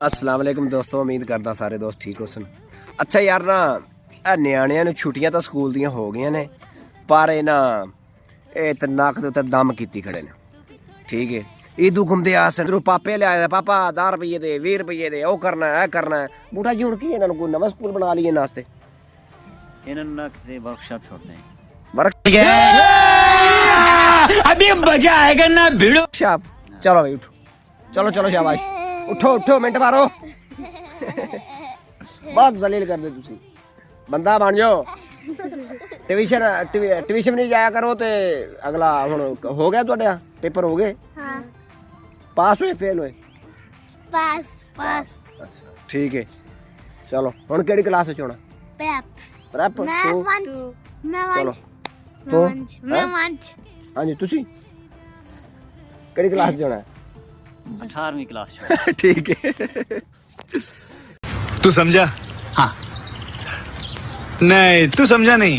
अस्सलाम वालेकुम दोस्तों, उम्मीद करदा सारे दोस्त ठीक हो सन। अच्छा यार ना ਨਿਆਣਿਆਂ ਨੂੰ ਛੁੱਟੀਆਂ ਤਾਂ ਸਕੂਲ ਦੀਆਂ ਹੋ ਗਈਆਂ ਨੇ, ਪਰ ਇਹ ਨਾ ਇਹ ਤੇ ਨੱਕ ਦੇ ਉੱਤੇ ਦਮ ਕੀਤੀ ਖੜੇ ਨੇ। ਠੀਕ ਹੈ, ਇਦੂ ਘੁੰਮਦੇ ਆ ਸਨ ਪਾਪੇ ਲਿਆਇਆ ਪਾਪਾ 10 ਰੁਪਏ ਦੇ 20 ਰੁਪਏ ਦੇ ਉਹ ਕਰਨਾ ਹੈ ਕਰਨਾ ਹੈ। ਬੂਟਾ ਜੀ ਹੁਣ ਕੀ ਇਹਨਾਂ ਨੂੰ ਕੋਈ ਨਵਾਂ ਸਕੂਲ ਬਣਾ ਲਈਏ ਨਾਸਤੇ ਇਹਨਾਂ ਨੂੰ ਨਾ ਕਿਸੇ ਵਰਕਸ਼ਾਪ ਛੋੜਨੇ वर्क अभी मजा आएगा ना भिड़ो शाप। चलो भाई उठो, चलो चलो शाबाश, उठो उठो मिनट मारो। बहुत जलील कर दे तुसी, बंदा बन जाओ। ट्यूशन नहीं जाया करो ते अगला हुण हो गया तुहाडे पेपर हो गए? हाँ पास हुए फेल हुए? पास पास ठीक है चलो हुण केड़ी क्लास विच होना? प्रेप प्रेप मैं तो मंच मैं चलो मंच तो मैं मंच हाँ जी तुसी केड़ी क्लास विच होना है? 18वीं क्लास ठीक है तू समझा? हाँ नहीं तू समझा नहीं।